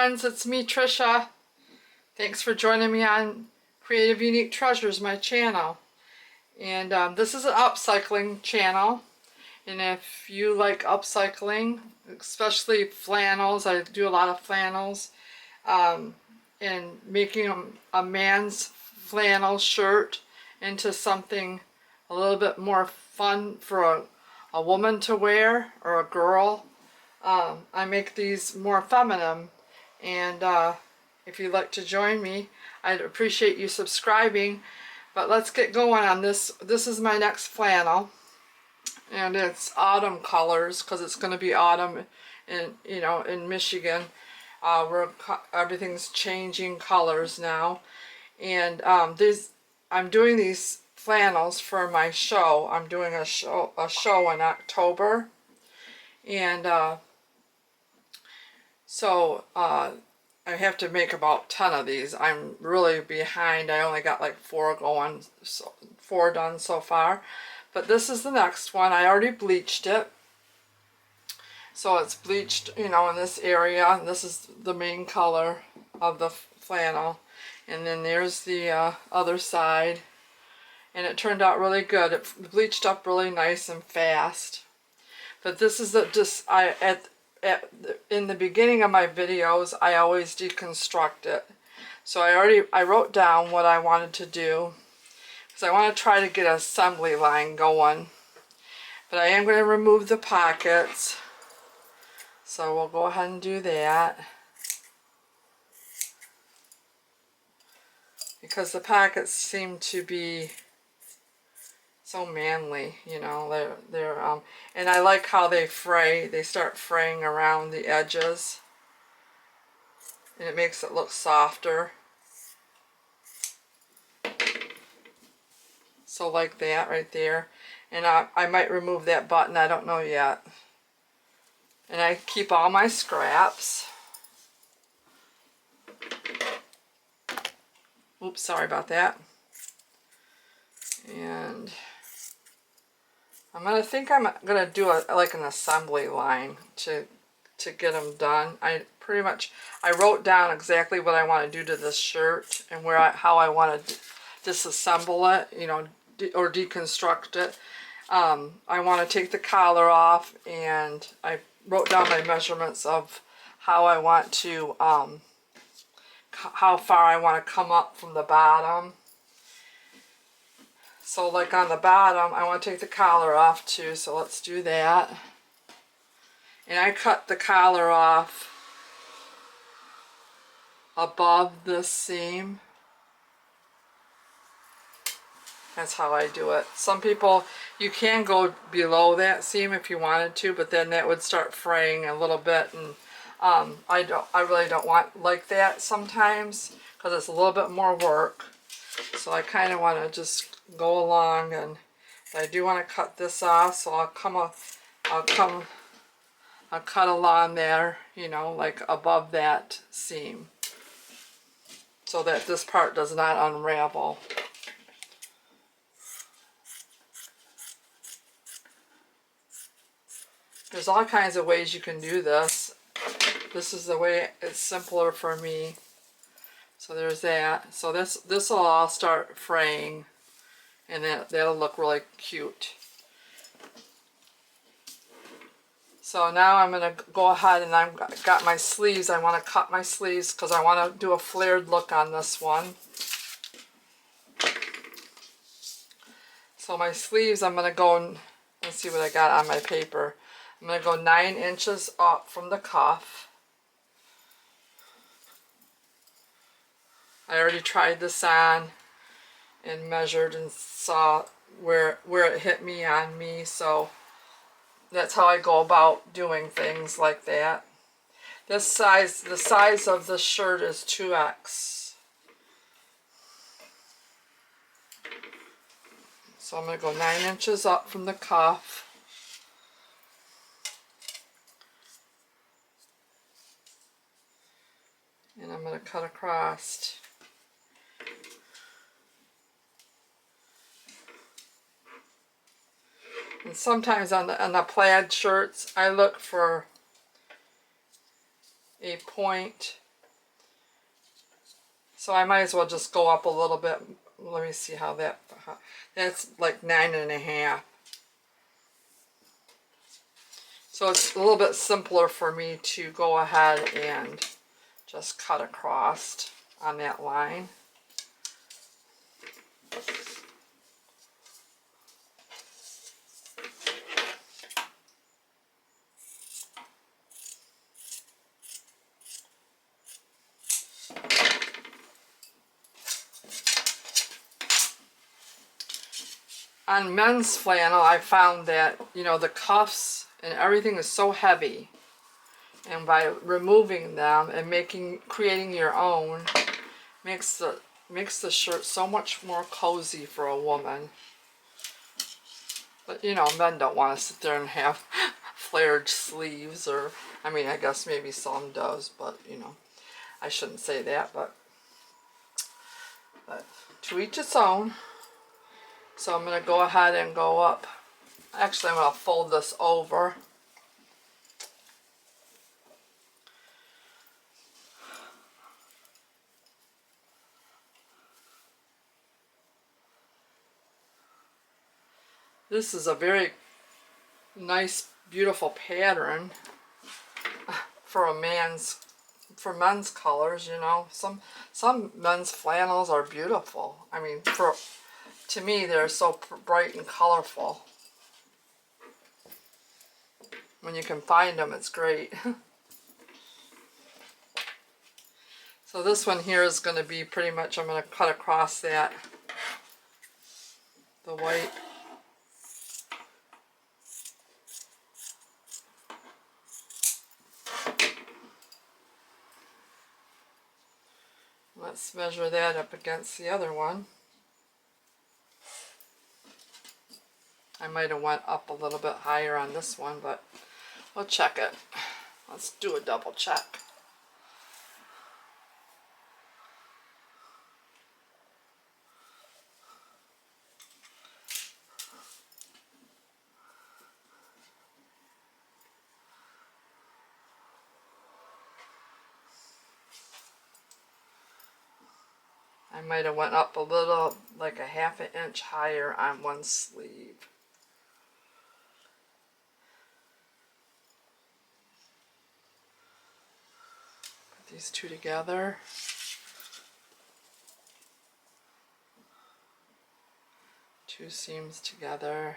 friends, it's me, Trisha. Thanks for joining me on Creative Unique Treasures, my channel. And this is an upcycling channel. And if you like upcycling, especially flannels, I do a lot of flannels, and making a man's flannel shirt into something a little bit more fun for a woman to wear or a girl. I make these more feminine, and if you'd like to join me, I'd appreciate you subscribing. But let's get going on this. This is my next flannel, and it's autumn colors because it's going to be autumn in Michigan. Everything's changing colors now, and I'm doing these flannels for my show. I'm doing a show in October, and I have to make about 10 of these. I'm really behind. I only got like 4 going, so 4 done so far. But this is the next one. I already bleached it. So it's bleached, in this area. And this is the main color of the flannel. And then there's the other side. And it turned out really good. It bleached up really nice and fast. But this is in the beginning of my videos, I always deconstruct it. So I wrote down what I wanted to do, because I want to try to get an assembly line going. But I am going to remove the pockets. So we'll go ahead and do that, because the pockets seem to be so manly, they're and I like how they fray. They start fraying around the edges, and it makes it look softer. So like that right there. And I might remove that button, I don't know yet. And I keep all my scraps. Oops, sorry about that. And I'm gonna do like an assembly line to get them done. I wrote down exactly what I want to do to this shirt and how I want to disassemble it, or deconstruct it. I want to take the collar off, and I wrote down my measurements of how I want to, how far I want to come up from the bottom. So like on the bottom, I want to take the collar off too, so let's do that. And I cut the collar off above this seam. That's how I do it. Some people, you can go below that seam if you wanted to, but then that would start fraying a little bit, and I really don't want like that sometimes, because it's a little bit more work. So I kind of want to just go along, and I do want to cut this off, so I'll cut along there, like above that seam, so that this part does not unravel. There's all kinds of ways you can do this. This is the way it's simpler for me. So there's that. So this will all start fraying, and that'll look really cute. So now I'm going to go ahead, and I've got my sleeves. I want to cut my sleeves because I want to do a flared look on this one. So my sleeves, I'm going to go, let's see what I got on my paper. I'm going to go 9 inches up from the cuff. I already tried this on and measured and saw where it hit me on me, so that's how I go about doing things like that. The size of this shirt is 2X. So I'm going to go 9 inches up from the cuff. And I'm going to cut across. And sometimes on the plaid shirts, I look for a point So I might as well just go up a little bit. Let me see how that's like 9.5. So it's a little bit simpler for me to go ahead and just cut across on that line. On men's flannel, I found that, you know, the cuffs and everything is so heavy. And by removing them and creating your own, makes the shirt so much more cozy for a woman. But, you know, men don't want to sit there and have flared sleeves, or, I mean, I guess maybe some does, but, you know, I shouldn't say that, but to each its own. So I'm going to go ahead and go up. Actually, I'm going to fold this over. This is a very nice, beautiful pattern for men's colors, you know. Some men's flannels are beautiful. I mean, to me, they're so bright and colorful. When you can find them, it's great. So this one here is going to be pretty much, I'm going to cut across the white. Let's measure that up against the other one. I might have went up a little bit higher on this one, but we'll check it. Let's do a double check. I might have went up a little, like a 1/2 inch higher on one sleeve. Put these two together. Two seams together.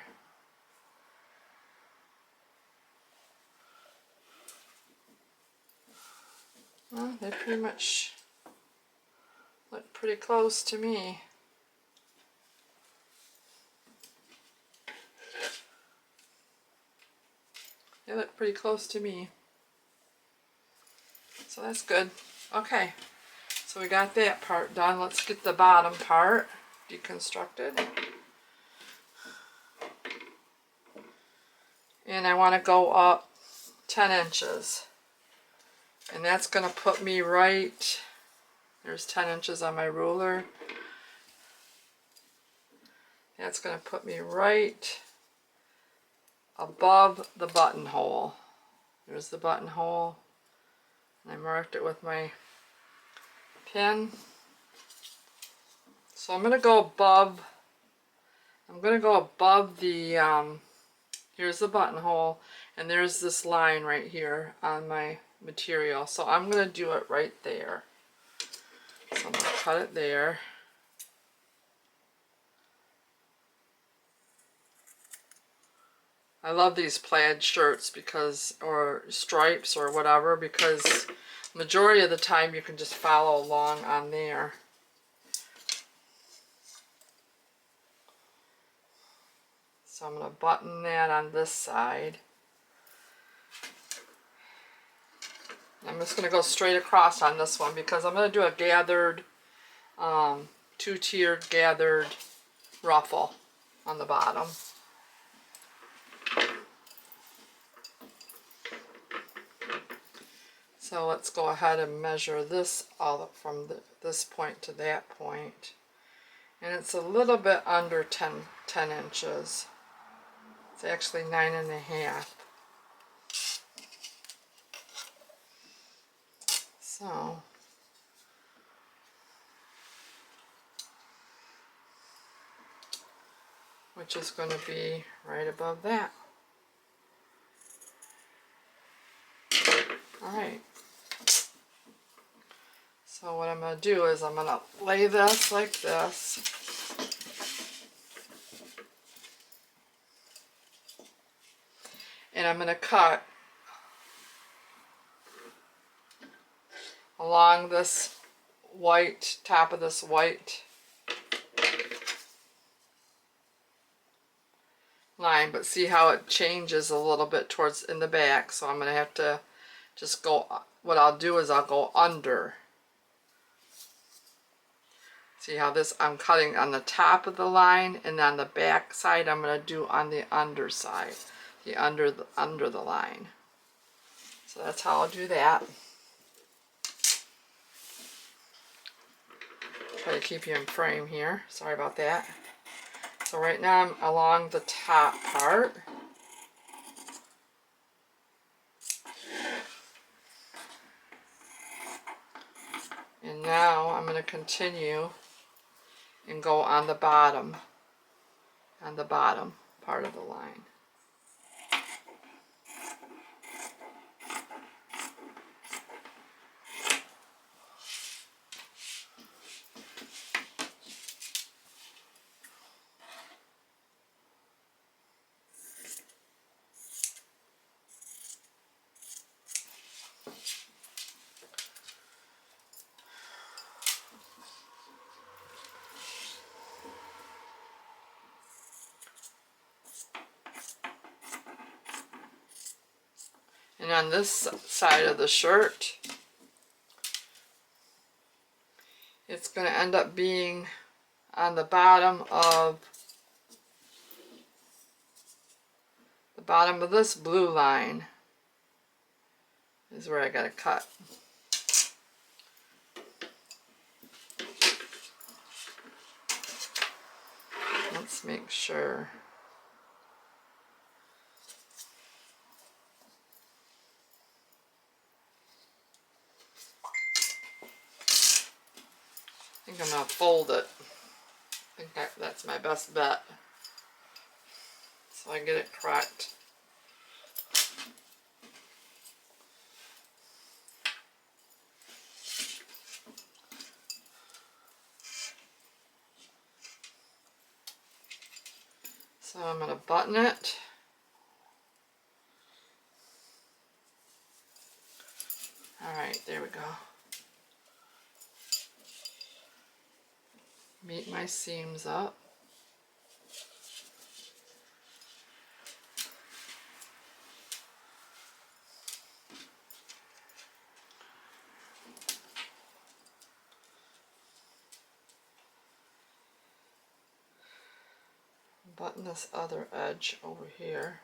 Well, they pretty much look pretty close to me. They look pretty close to me. So that's good. Okay, so we got that part done. Let's get the bottom part deconstructed. And I want to go up 10 inches. And that's going to put me right, there's 10 inches on my ruler. That's going to put me right above the buttonhole. There's the buttonhole. I marked it with my pin. So I'm going to go above the, here's the buttonhole, and there's this line right here on my material. So I'm going to do it right there. So I'm going to cut it there. I love these plaid shirts because, or stripes or whatever, because majority of the time you can just follow along on there. So I'm going to button that on this side. I'm just going to go straight across on this one because I'm going to do a gathered, two-tiered gathered ruffle on the bottom. So let's go ahead and measure this all up from this point to that point. And it's a little bit under 10 inches. It's actually 9.5. So which is going to be right above that. Alright, so what I'm going to do is I'm going to lay this like this. And I'm going to cut along this white, top of this white line, but see how it changes a little bit towards in the back, so I'm going to have to just go, what I'll do is I'll go under. See how this, I'm cutting on the top of the line, and on the back side I'm going to do on the underside, under the line. So that's how I'll do that. Try to keep you in frame here. Sorry about that. So right now I'm along the top part. And now I'm going to continue and go on the bottom part of the line. And on this side of the shirt, it's going to end up being on the bottom of this blue line is where I got to cut. Let's make sure. I think I'm going to fold it. I think that's my best bet. So I get it correct. So I'm going to button it. Alright, there we go. Meet my seams up. Button this other edge over here.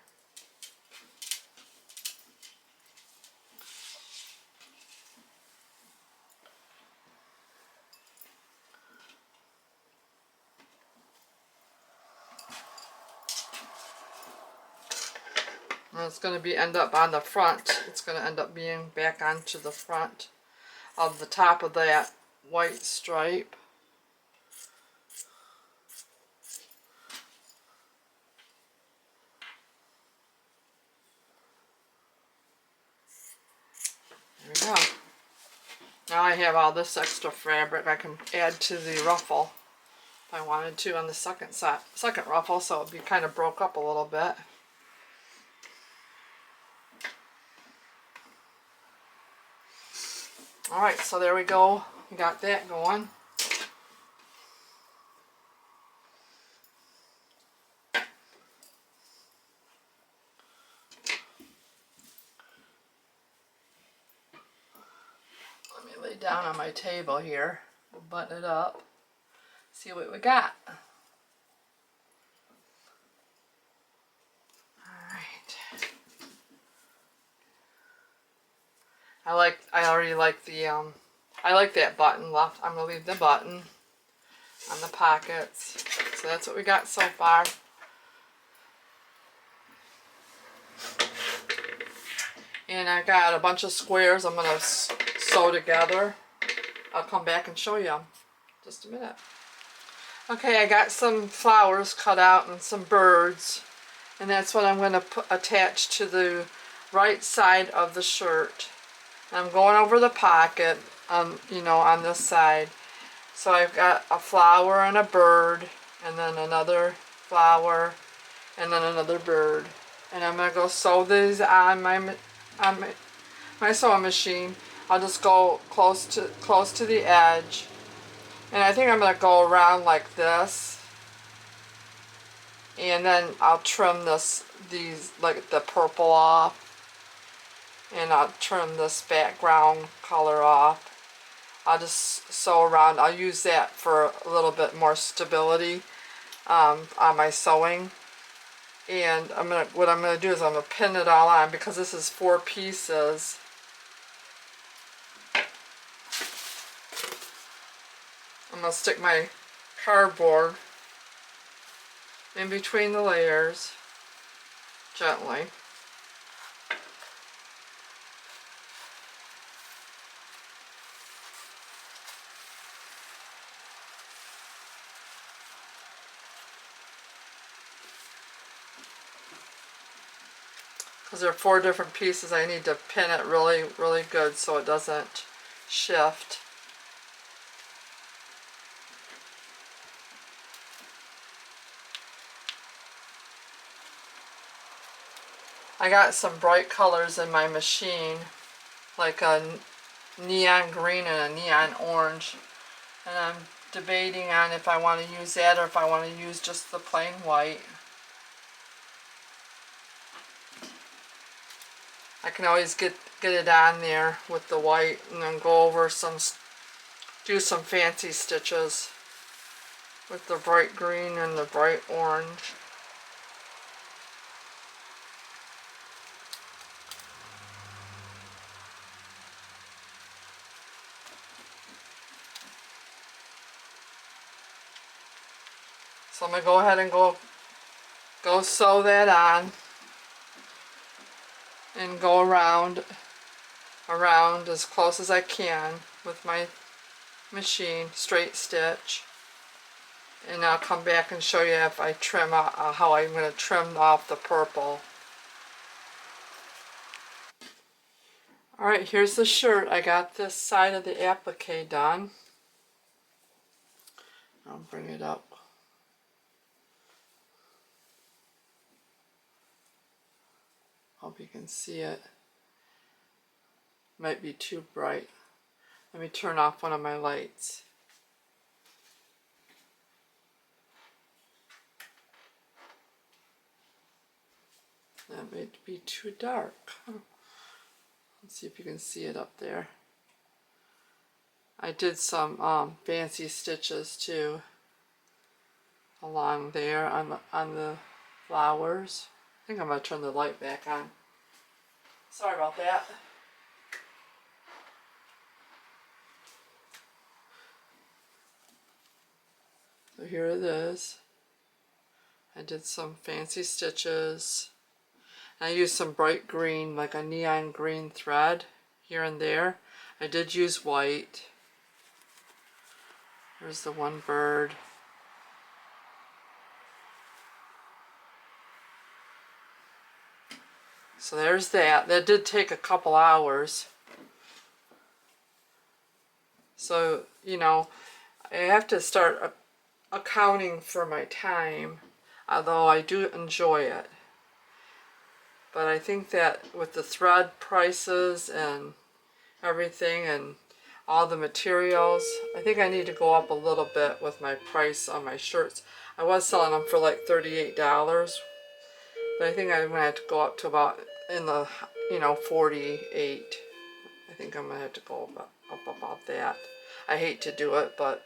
And it's going to end up on the front. It's going to end up being back onto the front of the top of that white stripe. There we go. Now I have all this extra fabric I can add to the ruffle if I wanted to on the second ruffle, so it would be kind of broke up a little bit. Alright, so there we go. We got that going. Let me lay down on my table here. We'll button it up. See what we got. Alright. I already like the I like that button left. I'm gonna leave the button on the pockets. So that's what we got so far. And I got a bunch of squares I'm gonna sew together. I'll come back and show you them. Just a minute. Okay, I got some flowers cut out and some birds, and that's what I'm going to attach to the right side of the shirt. I'm going over the pocket, you know, on this side. So I've got a flower and a bird, and then another flower, and then another bird. And I'm going to go sew these on my sewing machine. I'll just go close to the edge. And I think I'm going to go around like this. And then I'll trim these, like the purple off. And I'll trim this background color off. I'll just sew around. I'll use that for a little bit more stability on my sewing. And what I'm gonna do is I'm gonna pin it all on because this is 4 pieces. I'm gonna stick my cardboard in between the layers gently. Because there are 4 different pieces, I need to pin it really, really good so it doesn't shift. I got some bright colors in my machine, like a neon green and a neon orange, and I'm debating on if I want to use that or if I want to use just the plain white. I can always get it on there with the white and then go over do some fancy stitches with the bright green and the bright orange. So I'm going to go ahead and go sew that on and go around as close as I can with my machine, straight stitch. And I'll come back and show you if I trim how I'm going to trim off the purple. Alright, here's the shirt. I got this side of the applique done. I'll bring it up. Hope you can see it. Might be too bright. Let me turn off one of my lights. That might be too dark. Let's see if you can see it up there. I did some fancy stitches too along there on the flowers. I think I'm going to turn the light back on. Sorry about that. So here it is. I did some fancy stitches. I used some bright green, like a neon green thread here and there. I did use white. There's the one bird. So there's that. That did take a couple hours. So, you know, I have to start accounting for my time, although I do enjoy it. But I think that with the thread prices and everything and all the materials, I think I need to go up a little bit with my price on my shirts. I was selling them for like $38, but I think I'm going to have to go up to about in the, you know, 48. I think I'm going to have to go up about that. I hate to do it, but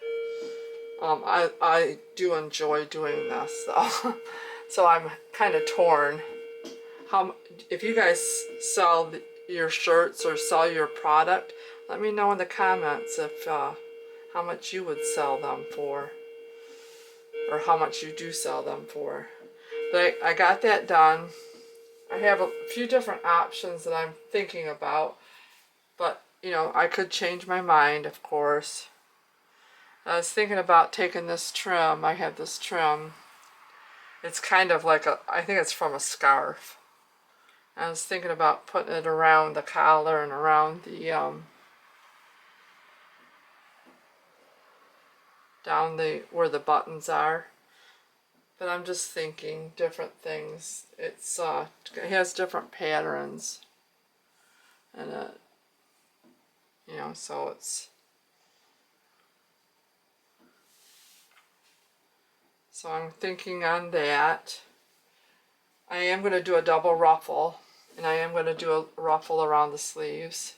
I do enjoy doing this though. So I'm kind of torn. If you guys sell your shirts or sell your product, let me know in the comments if how much you would sell them for, or how much you do sell them for. But I got that done. I have a few different options that I'm thinking about, but you know, I could change my mind, of course. I was thinking about taking this trim. I have this trim. It's kind of like I think it's from a scarf. I was thinking about putting it around the collar and around the, down where the buttons are. But I'm just thinking different things. It has different patterns. And so it's, so I'm thinking on that. I am going to do a double ruffle, and I am going to do a ruffle around the sleeves,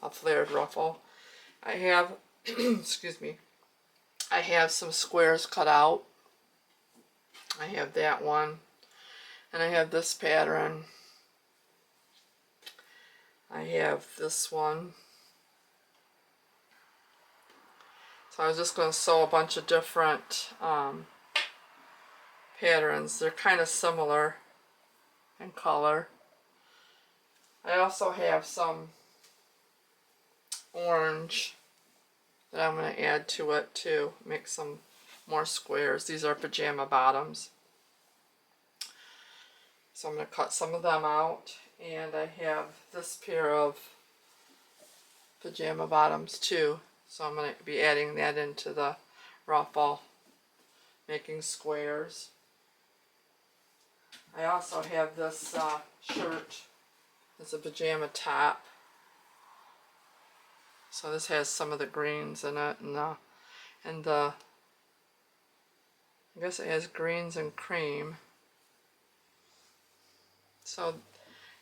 a flared ruffle. I have, excuse me, I have some squares cut out. I have that one, and I have this pattern. I have this one. So I was just going to sew a bunch of different patterns. They're kind of similar in color. I also have some orange that I'm going to add to it to make some more squares. These are pajama bottoms. So I'm going to cut some of them out. And I have this pair of pajama bottoms too. So I'm going to be adding that into the ruffle, making squares. I also have this shirt. It's a pajama top. So this has some of the greens in it, and I guess it has greens and cream. So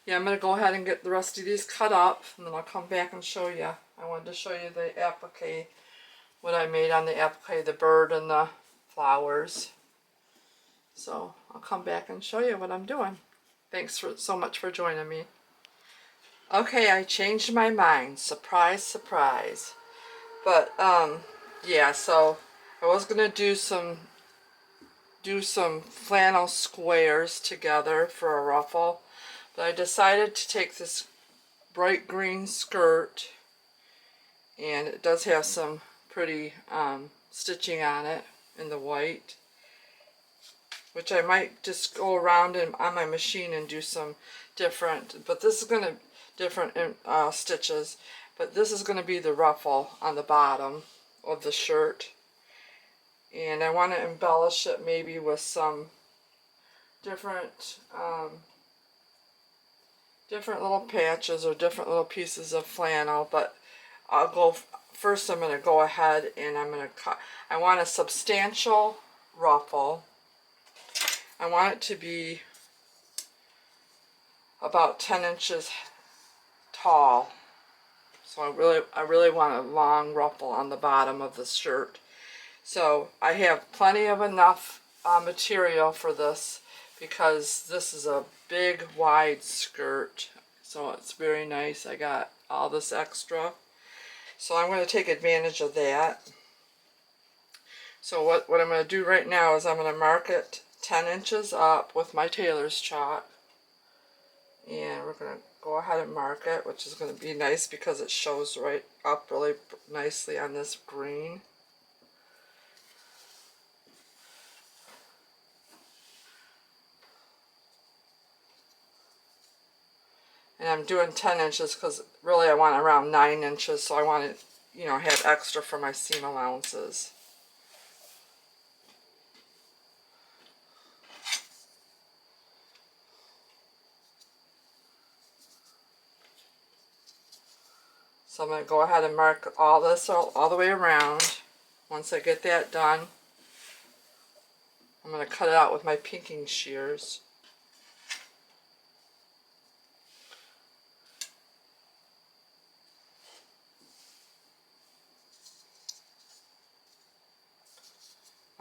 yeah, I'm going to go ahead and get the rest of these cut up, and then I'll come back and show you. I wanted to show you the applique, what I made on the applique, the bird and the flowers. So I'll come back and show you what I'm doing. Thanks so much for joining me. Okay, I changed my mind. Surprise, surprise. But yeah, so I was gonna do some flannel squares together for a ruffle, but I decided to take this bright green skirt, and it does have some pretty stitching on it in the white, which I might just go around on my machine and do some different, but this is gonna different stitches, but this is going to be the ruffle on the bottom of the shirt, and I want to embellish it maybe with some different different little patches or different little pieces of flannel. But I'll go first. I'm going to go ahead and I'm going to cut. I want a substantial ruffle. I want it to be about 10 inches tall. So I really want a long ruffle on the bottom of the shirt. So I have plenty of enough material for this, because this is a big wide skirt. So it's very nice. I got all this extra. So I'm going to take advantage of that. So what I'm going to do right now is I'm going to mark it 10 inches up with my tailor's chalk. And we're going to go ahead and mark it, which is going to be nice because it shows right up really nicely on this green. And I'm doing 10 inches because really I want around 9 inches, so I want to, have extra for my seam allowances. So I'm going to go ahead and mark all this all the way around. Once I get that done, I'm going to cut it out with my pinking shears.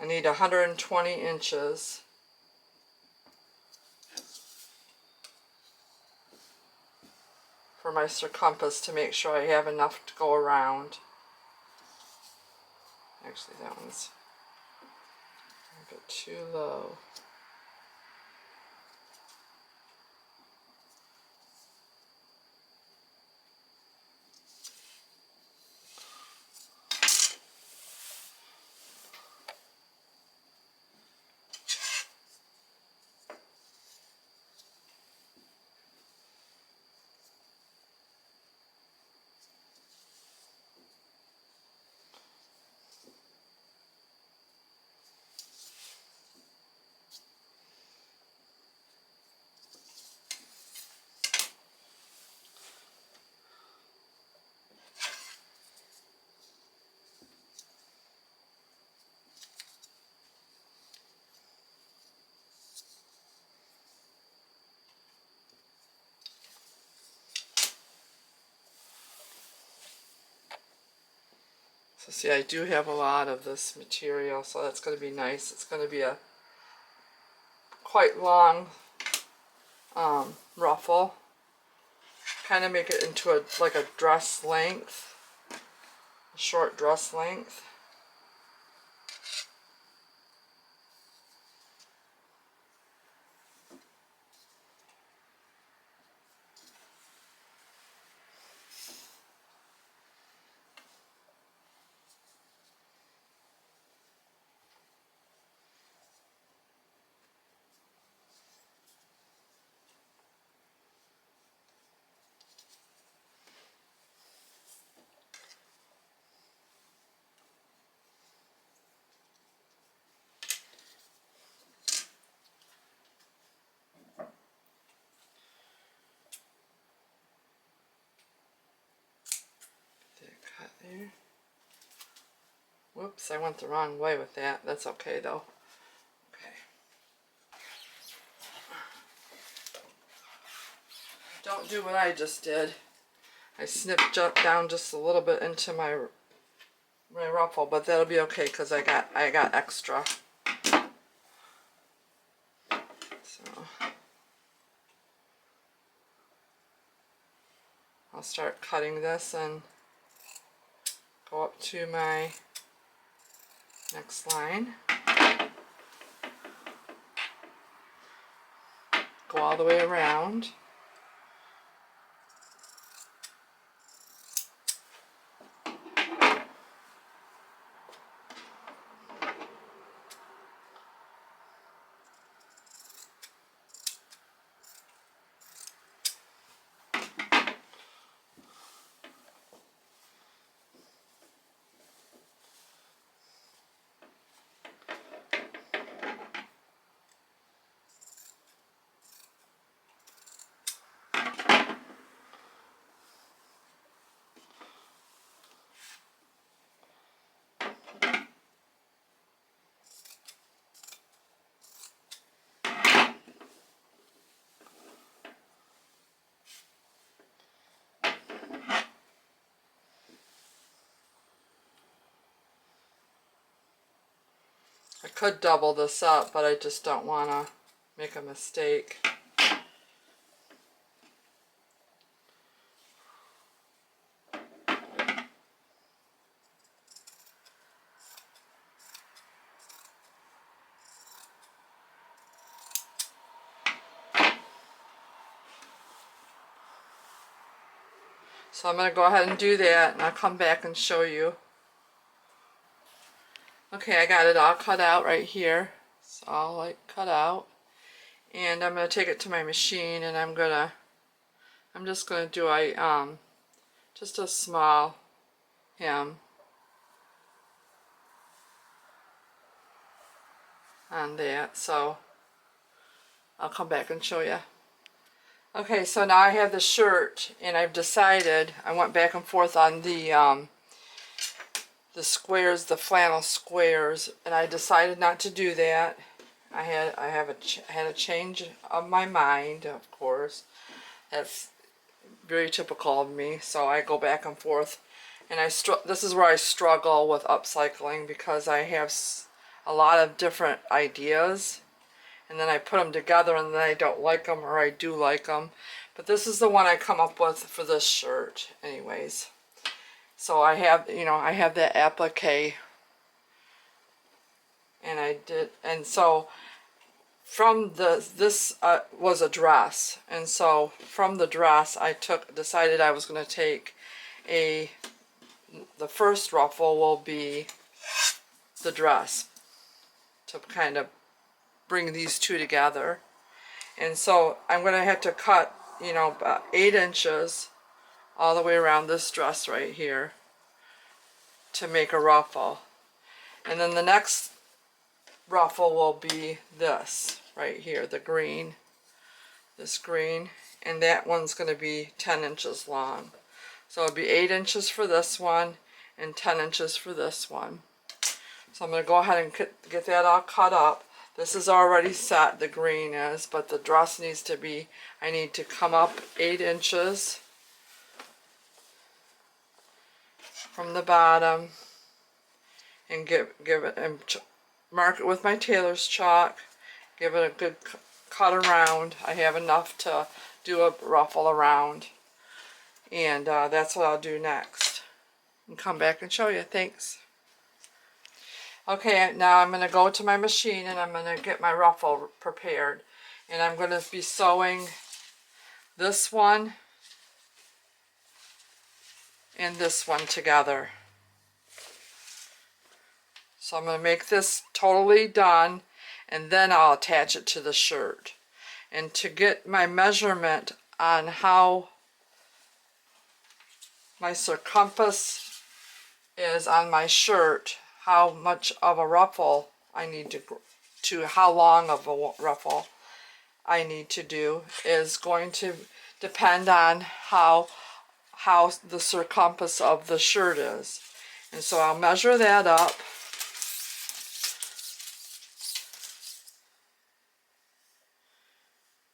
I need 120 inches. For my circumference to make sure I have enough to go around. Actually, that one's a bit too low. So see, I do have a lot of this material, so that's going to be nice. It's going to be a quite long ruffle. Kind of make it into like a dress length, a short dress length. Cut there. Whoops, I went the wrong way with that. That's okay though. Okay. Don't do what I just did. I snipped down just a little bit into my ruffle, but that'll be okay because I got extra. So I'll start cutting this and go up to my next line. Go all the way around. I could double this up, but I just don't want to make a mistake. So I'm going to go ahead and do that, and I'll come back and show you. Okay, I got it all cut out right here. It's all like cut out. And I'm going to take it to my machine, and I'm just going to do just a small hem on that. So I'll come back and show you. Okay, so now I have the shirt, and I've decided, I went back and forth on the squares, the flannel squares, and I decided not to do that. I had a change of my mind, of course. That's very typical of me, so I go back and forth. And this is where I struggle with upcycling, because I have a lot of different ideas, and then I put them together and then I don't like them, or I do like them. But this is the one I come up with for this shirt anyways. So I have, I have that applique, and so from this was a dress, and so from the dress I decided I was going to take the first ruffle will be the dress, to kind of bring these two together. And so I'm going to have to cut, about 8 inches all the way around this dress right here to make a ruffle. And then the next ruffle will be this right here, the green, this green, and that one's going to be 10 inches long. So it'll be 8 inches for this one and 10 inches for this one. So I'm going to go ahead and get that all cut up. This is already set, the green is, but the dress needs to be, I need to come up 8 inches from the bottom and give it and mark it with my tailor's chalk. Give it a good cut around. I have enough to do a ruffle around, and that's what I'll do next. And come back and show you. Thanks. Okay, now I'm going to go to my machine and I'm going to get my ruffle prepared. And I'm going to be sewing this one and this one together. So I'm going to make this totally done, and then I'll attach it to the shirt. And to get my measurement on how my circumference is on my shirt, how much of a ruffle I need to how long of a ruffle I need to do, is going to depend on how the circumference of the shirt is. And so I'll measure that up.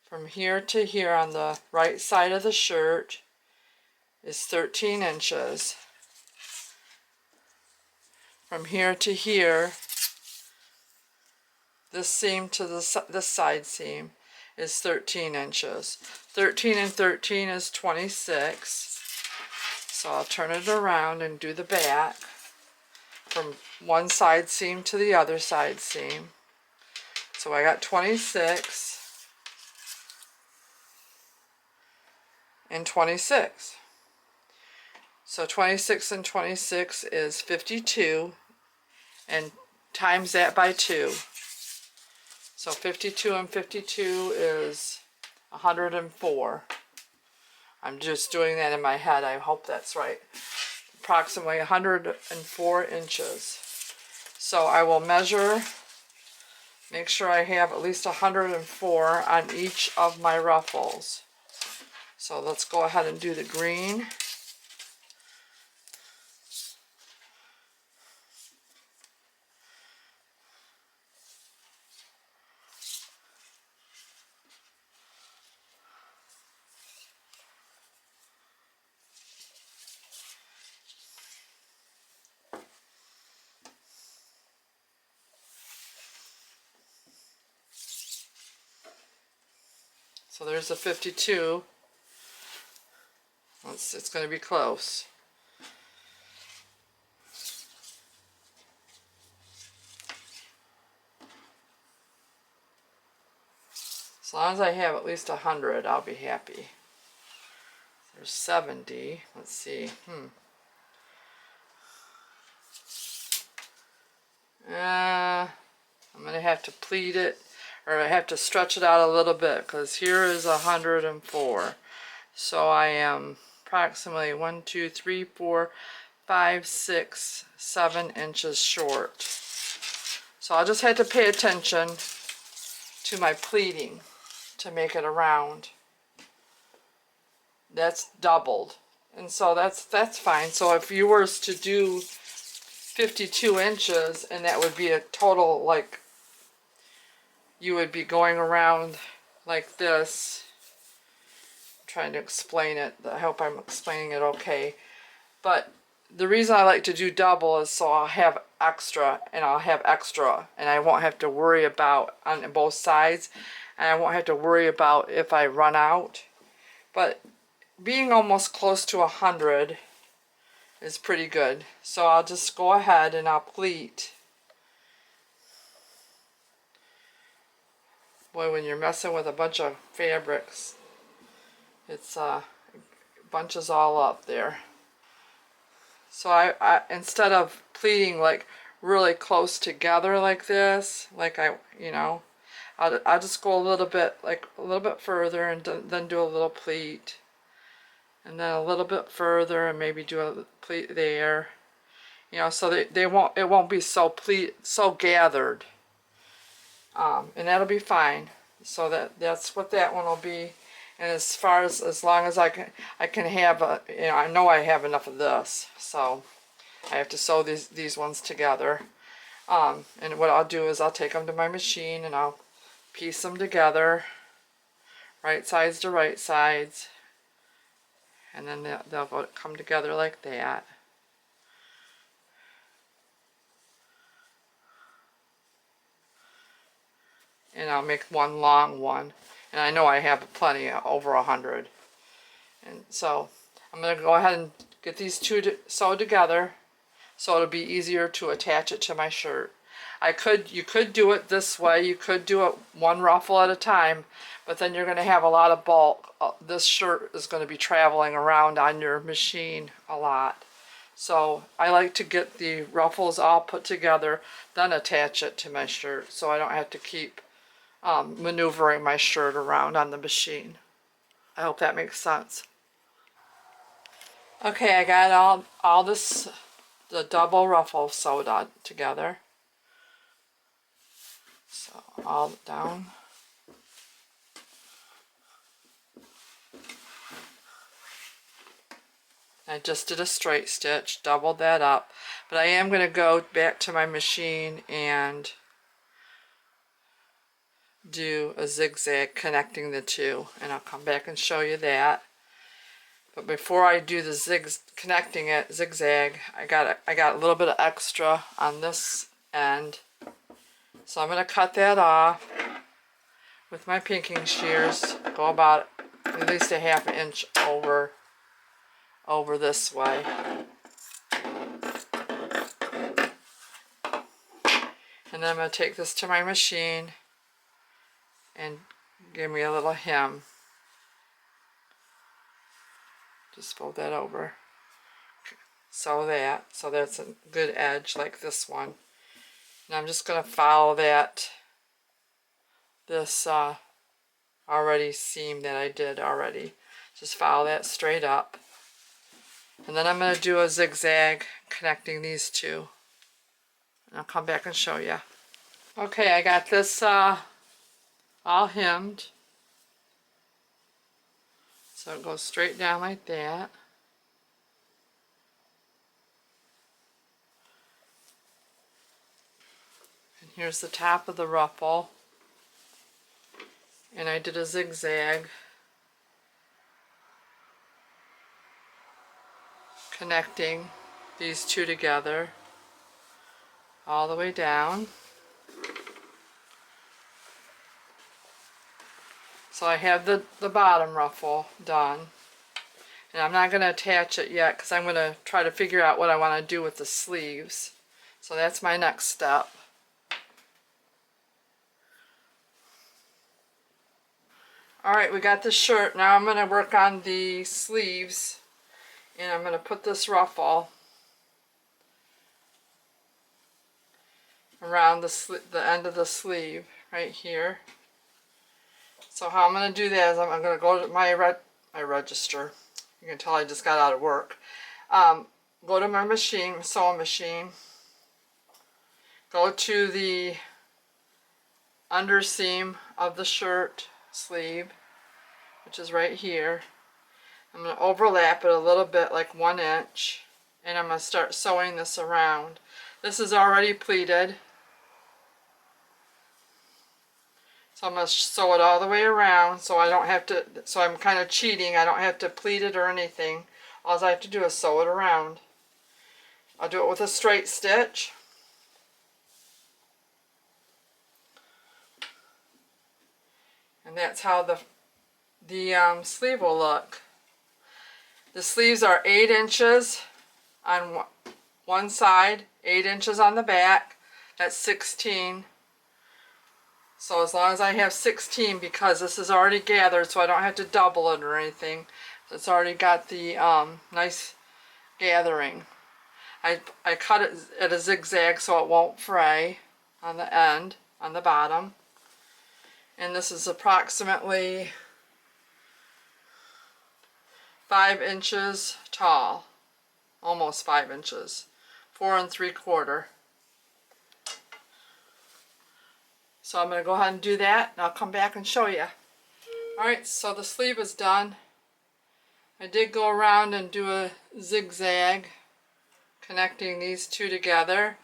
From here to here on the right side of the shirt is 13 inches. From here to here, this seam to this side seam is 13 inches. 13 and 13 is 26. So I'll turn it around and do the back from one side seam to the other side seam. So I got 26 and 26. So 26 and 26 is 52, and times that by 2. So 52 and 52 is 104. I'm just doing that in my head. I hope that's right. Approximately 104 inches. So I will measure, make sure I have at least 104 on each of my ruffles. So let's go ahead and do the green. So there's the 52. It's going to be close. As long as I have at least 100, I'll be happy. There's 70. Let's see. I'm going to have to pleat it, or I have to stretch it out a little bit, because here is 104. So I am approximately 1, 2, 3, 4, 5, 6, 7 inches short. So I'll just have to pay attention to my pleating to make it around. That's doubled, and so that's fine. So if you were to do 52 inches, and that would be a total, like, you would be going around like this. I'm trying to explain it. I hope I'm explaining it okay. But the reason I like to do double is so I'll have extra, and I won't have to worry about on both sides, and I won't have to worry about if I run out. But being almost close to 100 is pretty good. So I'll just go ahead and I'll pleat. Boy, when you're messing with a bunch of fabrics, it's bunches all up there. So I instead of pleating like really close together like this, like I'll just go a little bit further, and then do a little pleat, and then a little bit further, and maybe do a pleat there. So it won't be so gathered. And that'll be fine. So that's what that one will be. And as long as I can have I know I have enough of this, so I have to sew these ones together. And what I'll do is I'll take them to my machine and I'll piece them together, right sides to right sides, and then they'll come together like that. and I'll make one long one. And I know I have plenty, over 100. And so I'm going to go ahead and get these two sewed together so it'll be easier to attach it to my shirt. You could do it this way. You could do it one ruffle at a time, but then you're going to have a lot of bulk. This shirt is going to be traveling around on your machine a lot. So I like to get the ruffles all put together, then attach it to my shirt so I don't have to keep maneuvering my shirt around on the machine. I hope that makes sense. Okay, I got all this, the double ruffle sewed on together. So all down. I just did a straight stitch, doubled that up, but I am going to go back to my machine and do a zigzag connecting the two, and I'll come back and show you that. But before I do the connecting it zigzag, I got a little bit of extra on this end, so I'm going to cut that off with my pinking shears. Go about at least a ½ inch over this way. And then I'm going to take this to my machine and give me a little hem. Just fold that over. Sew that so that's a good edge like this one. And I'm just going to follow this already seam that I did already. Just follow that straight up. And then I'm going to do a zigzag connecting these two. And I'll come back and show you. Okay, I got this all hemmed. So it goes straight down like that. And here's the top of the ruffle. And I did a zigzag connecting these two together all the way down. So I have the bottom ruffle done, and I'm not going to attach it yet because I'm going to try to figure out what I want to do with the sleeves. So that's my next step. Alright, we got the shirt. Now I'm going to work on the sleeves, and I'm going to put this ruffle around the end of the sleeve right here. So how I'm going to do that is I'm going to go to my register. You can tell I just got out of work. Go to my machine, sewing machine. Go to the underseam of the shirt sleeve, which is right here. I'm going to overlap it a little bit, like 1 inch, and I'm going to start sewing this around. This is already pleated. So I'm going to sew it all the way around so I don't have to, so I'm kind of cheating. I don't have to pleat it or anything. All I have to do is sew it around. I'll do it with a straight stitch. And that's how the sleeve will look. The sleeves are 8 inches on one side, 8 inches on the back. That's 16. So as long as I have 16, because this is already gathered, so I don't have to double it or anything. It's already got the nice gathering. I cut it at a zigzag so it won't fray on the end, on the bottom. And this is approximately 5 inches tall, almost 5 inches, 4 3/4. So I'm going to go ahead and do that, and I'll come back and show you. Alright, so the sleeve is done. I did go around and do a zigzag connecting these two together.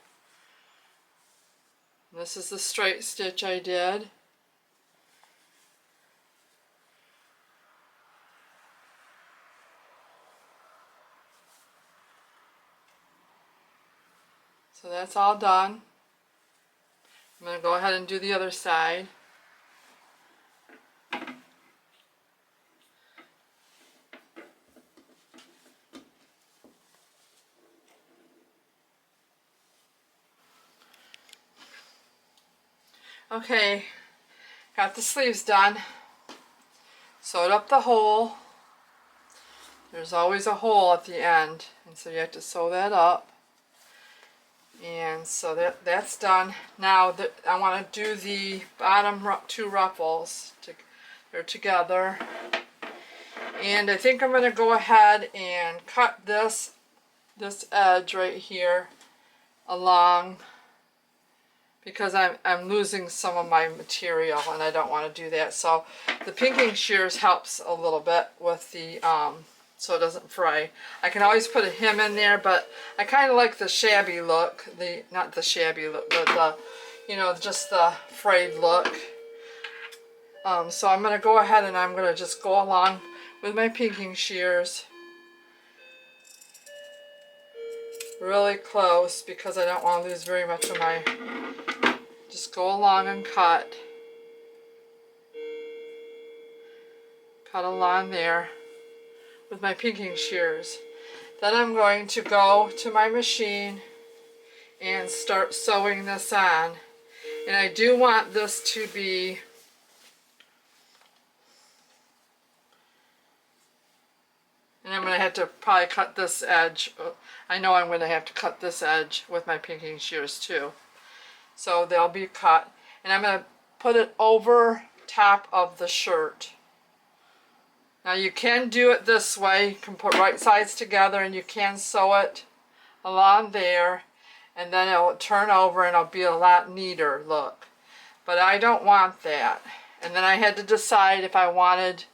This is the straight stitch I did. So that's all done. I'm going to go ahead and do the other side. Okay, got the sleeves done. Sewed up the hole. There's always a hole at the end, and so you have to sew that up. And so that's done. Now I want to do the bottom two ruffles. They're together. And I think I'm going to go ahead and cut this edge right here along, because I'm losing some of my material and I don't want to do that. So the pinking shears helps a little bit with the so it doesn't fray. I can always put a hem in there, but I kind of like the shabby look. Not the shabby look, but the, you know, just the frayed look. So I'm going to go ahead and I'm going to just go along with my pinking shears really close, because I don't want to lose very much of my, just go along and cut along there with my pinking shears. Then I'm going to go to my machine and start sewing this on. And I do want this to be and I'm going to have to probably cut this edge. I know I'm going to have to cut this edge with my pinking shears too. So they'll be cut. And I'm going to put it over top of the shirt. Now you can do it this way. You can put right sides together and you can sew it along there. And then it'll turn over and it'll be a lot neater look. But I don't want that. And then I had to decide if I wanted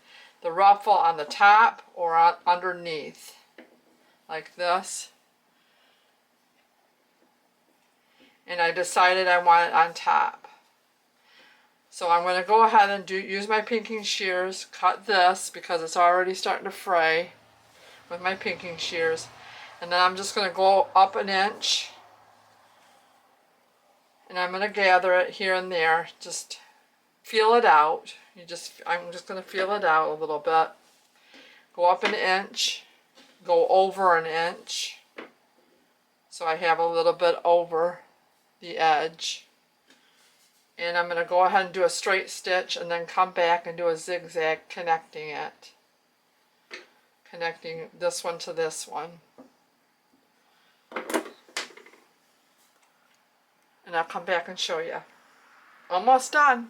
the ruffle on the top or on underneath, like this. And I decided I want it on top. So I'm going to go ahead and use my pinking shears, cut this because it's already starting to fray with my pinking shears. And then I'm just going to go up an inch. And I'm going to gather it here and there. Just feel it out. I'm just going to feel it out a little bit. Go up an inch. Go over an inch. So I have a little bit over the edge. And I'm going to go ahead and do a straight stitch and then come back and do a zigzag connecting it. Connecting this one to this one. And I'll come back and show you. Almost done.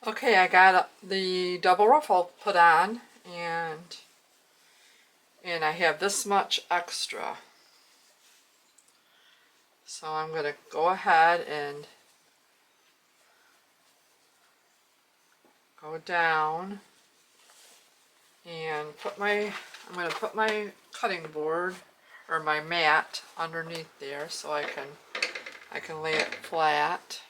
Okay, I got the double ruffle put on, and I have this much extra. So I'm going to go ahead and go down and I'm going to put my cutting board or my mat underneath there so I can lay it flat.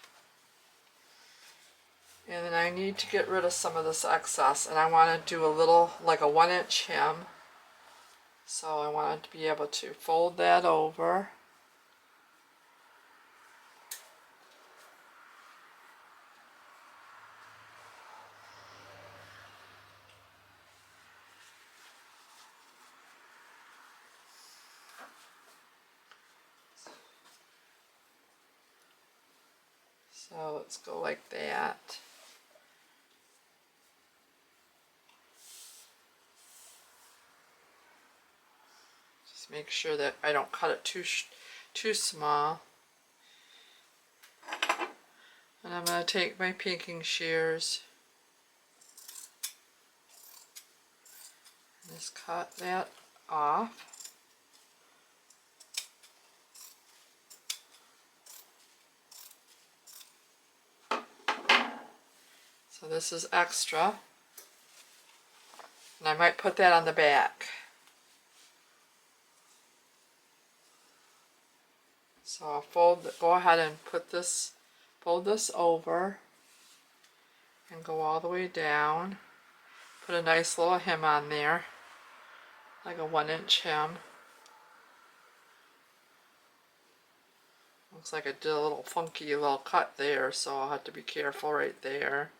And then I need to get rid of some of this excess, and I want to do a little, like a 1-inch hem. So I want to be able to fold that over. So let's go like that. Just make sure that I don't cut it too small. And I'm going to take my pinking shears and just cut that off. So this is extra, and I might put that on the back. So I'll go ahead and fold this over and go all the way down. Put a nice little hem on there, like a 1-inch hem. Looks like I did a little funky little cut there, so I'll have to be careful right there.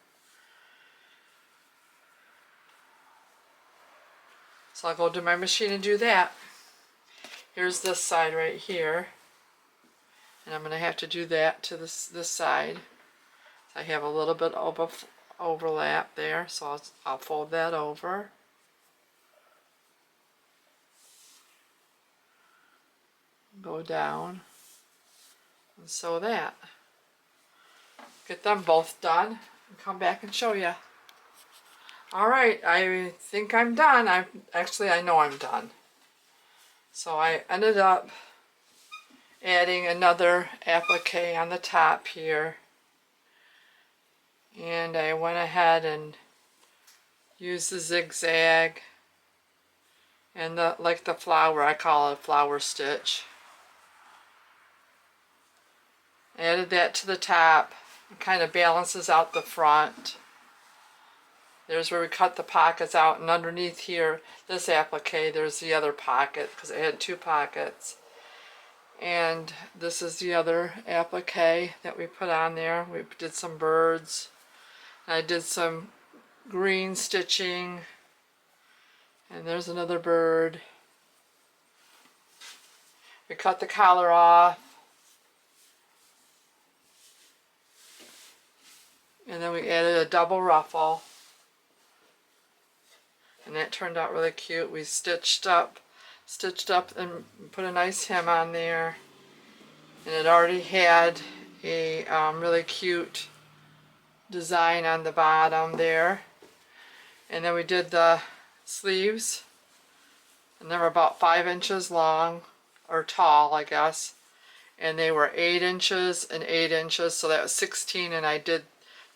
So I'll go to my machine and do that. Here's this side right here. And I'm going to have to do that to this side. I have a little bit of overlap there, so I'll fold that over. Go down and sew that. Get them both done and come back and show you. Alright, I think I'm done. I know I'm done. So I ended up adding another applique on the top here. And I went ahead and used the zigzag and like the flower, I call it a flower stitch. Added that to the top. It kind of balances out the front. There's where we cut the pockets out, and underneath here, this applique, there's the other pocket, because it had two pockets. And this is the other applique that we put on there. We did some birds. I did some green stitching. And there's another bird. We cut the collar off. And then we added a double ruffle. And that turned out really cute. We stitched up and put a nice hem on there. And it already had a really cute design on the bottom there. And then we did the sleeves. And they were about 5 inches long, or tall, I guess. And they were 8 inches and 8 inches, so that was 16, and I did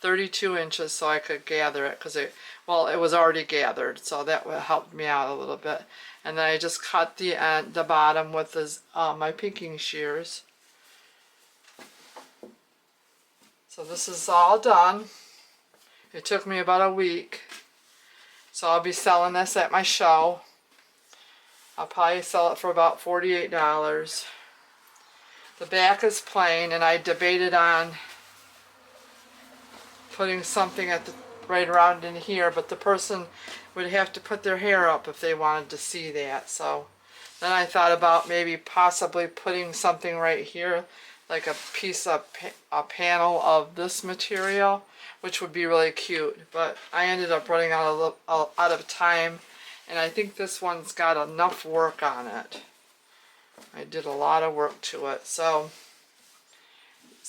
32 inches so I could gather it, because it was already gathered, so that helped me out a little bit. And then I just cut the bottom with my pinking shears. So this is all done. It took me about a week. So I'll be selling this at my show. I'll probably sell it for about $48. The back is plain, and I debated on putting something right around in here, but the person would have to put their hair up if they wanted to see that. So then I thought about maybe possibly putting something right here, like a piece of a panel of this material, which would be really cute. But I ended up running out of time, and I think this one's got enough work on it. I did a lot of work to it, so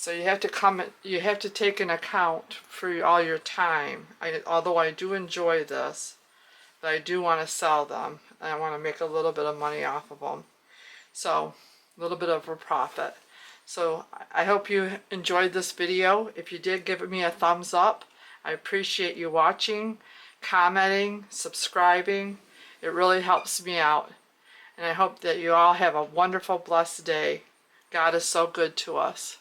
you have to take an account for all your time. Although I do enjoy this, but I do want to sell them, and I want to make a little bit of money off of them. So a little bit of a profit. So I hope you enjoyed this video. If you did, give me a thumbs up. I appreciate you watching, commenting, subscribing. It really helps me out. And I hope that you all have a wonderful, blessed day. God is so good to us.